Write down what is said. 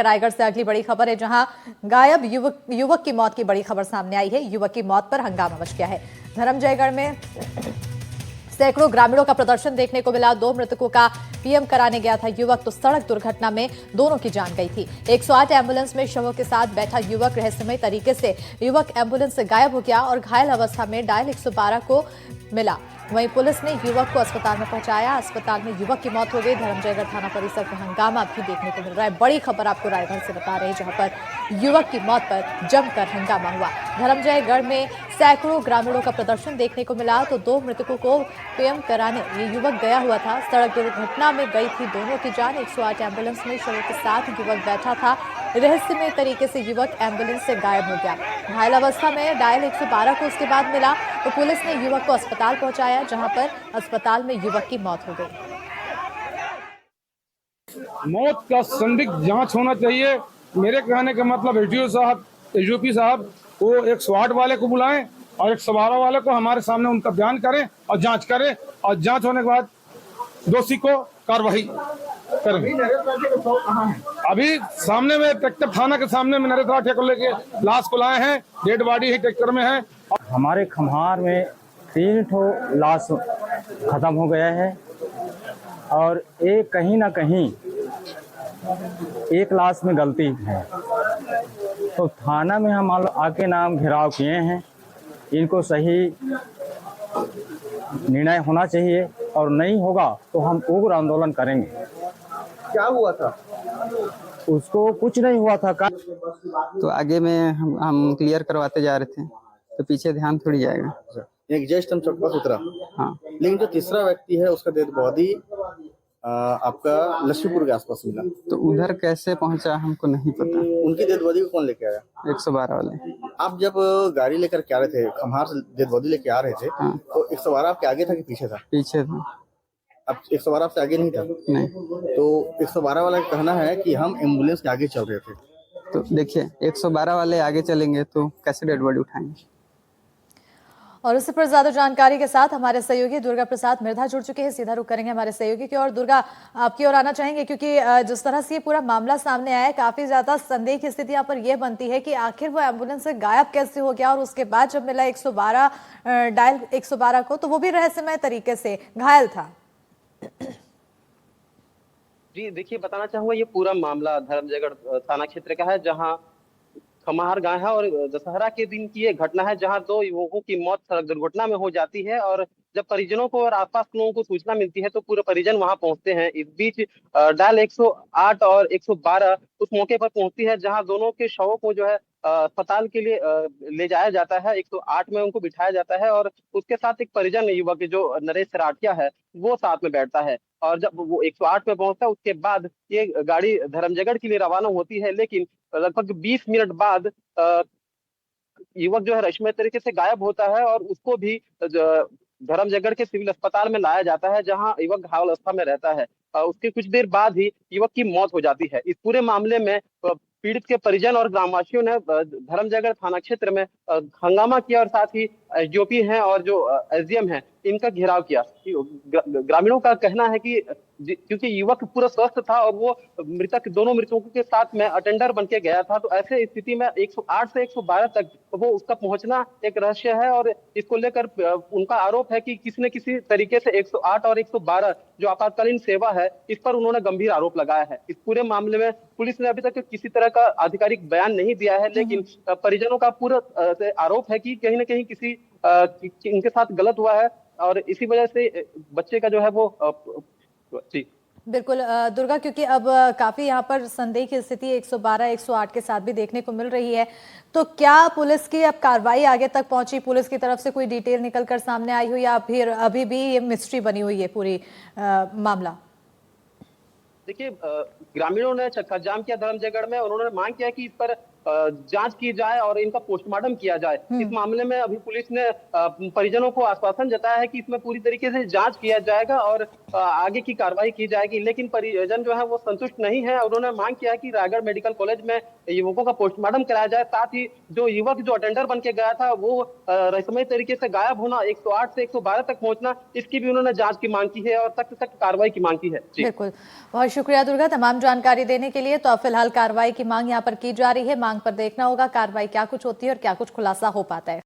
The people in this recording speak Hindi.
रायगढ़ से अगली बड़ी खबर है, जहां गायब युवक की मौत की बड़ी खबर सामने आई है। युवक की मौत पर हंगामा मच गया है। धर्मजयगढ़ में सैकड़ों ग्रामीणों का प्रदर्शन देखने को मिला। 2 मृतकों का पीएम कराने गया था युवक, तो सड़क दुर्घटना में दोनों की जान गई थी। 108 एम्बुलेंस में शवों के साथ बैठा युवक रहस्यमय तरीके से युवक एम्बुलेंस से गायब हो गया और घायल अवस्था में डायल 112 को मिला। वहीं पुलिस ने युवक को अस्पताल में पहुंचाया। अस्पताल में युवक की मौत हो गई। धर्मजयगढ़ थाना परिसर में हंगामा भी देखने को मिल रहा है। बड़ी खबर आपको रायगढ़ से बता रहे हैं, जहां पर युवक की मौत पर जमकर हंगामा हुआ। धर्मजयगढ़ में सैकड़ों ग्रामीणों का प्रदर्शन देखने को मिला, तो 2 मृतकों को पीएम कराने ये युवक गया हुआ था। सड़क दुर्घटना में गई थी दोनों की जान। 108 एम्बुलेंस में शवों के साथ युवक बैठा था। रहस्यमय तरीके से युवक एम्बुलेंस से गायब हो गया। घायल अवस्था में डायल 112 को उसके बाद मिला, तो पुलिस ने युवक को अस्पताल पहुंचाया, जहां पर अस्पताल में युवक की मौत हो गई। मौत का संदिग्ध जांच होना चाहिए। मेरे कहने का मतलब एसडीओपी साहब वो 108 वाले को बुलाएं और 112 वाले को हमारे सामने उनका बयान करें और जांच करें, और जांच होने के बाद दोषी को कार्रवाई करें। अभी सामने में ट्रैक्टर थाना के सामने में नरेंद्र ठेकर लेके लाश को लाए हैं। डेड बॉडी ही ट्रैक्टर में है। हमारे खम्हार में 3 ठो लाश खत्म हो गया है और एक कहीं ना कहीं एक लाश में गलती है, तो थाना में हम आके नाम घेराव किए हैं। इनको सही निर्णय होना चाहिए और नहीं होगा तो हम उग्र आंदोलन करेंगे। क्या हुआ था? उसको कुछ नहीं हुआ था। तो आगे में हम क्लियर करवाते जा रहे थे, तो पीछे ध्यान थोड़ी जाएगा। एक जस्ट हम चौक पर उतरा। हाँ, लेकिन जो तीसरा व्यक्ति है उसका डेड बॉडी आपका लक्ष्मीपुर के आसपास मिला। तो उधर कैसे पहुंचा हमको नहीं पता। उनकी डेड बॉडी को कौन लेके आया? 112 वाले। आप जब गाड़ी लेकर के आ रहे थे, खम्हार से डेड बॉडी लेके आ रहे थे, हाँ, तो 112 आपके आगे था कि पीछे था? पीछे था। अब 112 आपसे आगे नहीं था? नहीं, तो 112 वाला का कहना है कि हम एम्बुलेंस के आगे चल रहे थे। तो देखिए 112 वाले आगे चलेंगे तो कैसे डेड बॉडी उठाएंगे। और इससे पर ज्यादा जानकारी के साथ हमारे सहयोगी दुर्गा प्रसाद मिर्धा जुड़ चुके हैं। सीधा रुख करेंगे हमारे सहयोगी की और। दुर्गा, आपकी ओर आना चाहेंगे, क्योंकि जिस तरह से ये पूरा मामला सामने आया है, काफी ज्यादा संदेह की स्थिति यहाँ पर यह बनती है कि आखिर वो एम्बुलेंस से गायब कैसे हो गया, और उसके बाद जब मिला 112 डायल 112 को, तो वो भी रहस्यमय तरीके से घायल था। जी देखिए, बताना चाहूंगा ये पूरा मामला धर्मजयगढ़ थाना क्षेत्र का है, जहां खमार गांव है और दशहरा के दिन की ये घटना है, जहां 2 युवकों की मौत सड़क दुर्घटना में हो जाती है। और जब परिजनों को और आसपास के लोगों को सूचना मिलती है तो पूरे परिजन वहां पहुंचते हैं। इस बीच डायल 108 और 112 उस मौके पर पहुंचती है, जहां दोनों के शवों को जो है अस्पताल के लिए ले जाया जाता है। 108 में उनको बिठाया जाता है और उसके साथ एक परिजन युवक जो नरेश सराठिया है वो साथ में बैठता है। और जब वो 108 में पहुंचता है उसके बाद ये गाड़ी धर्मजयगढ़ के लिए रवाना होती है, लेकिन लगभग 20 मिनट बाद युवक जो है रहस्यमय तरीके से गायब होता है और उसको भी धर्मजयगढ़ के सिविल अस्पताल में लाया जाता है, जहां युवक घायल अवस्था में रहता है। उसके कुछ देर बाद ही युवक की मौत हो जाती है। इस पूरे मामले में पीड़ित के परिजन और ग्रामवासियों ने धर्मजयगढ़ थाना क्षेत्र में हंगामा किया और साथ ही एसडीओपी हैं और जो एसडीएम हैं इनका घेराव किया। ग्रामीणों का कहना है कि क्योंकि युवक पूरा स्वस्थ था और वो दोनों मृतकों के साथ में अटेंडर बन के गया था, तो ऐसे स्थिति में 108 से 112 तक वो उसका पहुंचना एक रहस्य है। और इसको लेकर उनका आरोप है कि किसी न किसी तरीके से 108 और 112 जो आपातकालीन सेवा है, इस पर उन्होंने गंभीर आरोप लगाया है। इस पूरे मामले में पुलिस ने अभी तक किसी तरह का आधिकारिक बयान नहीं दिया है, लेकिन परिजनों का पूरा आरोप है कि कहीं न कहीं किसी इनके साथ गलत हुआ है और इसी वजह से बच्चे का जो है वो जी बिल्कुल दुर्गा, क्योंकि अब काफी यहाँ पर संदेह की स्थिति 112 108 के साथ भी देखने को मिल रही है, तो क्या पुलिस की अब कार्रवाई आगे तक पहुंची? पुलिस की तरफ से कोई डिटेल निकल कर सामने आई हुई या फिर अभी भी ये मिस्ट्री बनी हुई है पूरी मामला? देखिए, ग्रामीणों ने चक्का जाम किया धर्मजयगढ़ में। उन्होंने मांग किया कि इस पर जांच की जाए और इनका पोस्टमार्टम किया जाए। इस मामले में अभी पुलिस ने परिजनों को आश्वासन जताया है कि इसमें पूरी तरीके से जांच किया जाएगा और आगे की कार्रवाई की जाएगी। लेकिन परिजन जो है वो संतुष्ट नहीं है और उन्होंने मांग किया है कि रायगढ़ मेडिकल कॉलेज में युवकों का पोस्टमार्टम कराया जाए। साथ ही जो युवक जो अटेंडर बन के गया था वो रहस्यमय तरीके से गायब होना, 108 से 112 तक पहुंचना, इसकी भी उन्होंने जांच की मांग की है और सख्त कार्रवाई की मांग की है। बिल्कुल, बहुत शुक्रिया दुर्गा तमाम जानकारी देने के लिए। तो अब फिलहाल कार्रवाई की मांग यहाँ पर की जा रही है। मांग पर देखना होगा कार्रवाई क्या कुछ होती है और क्या कुछ खुलासा हो पाता है।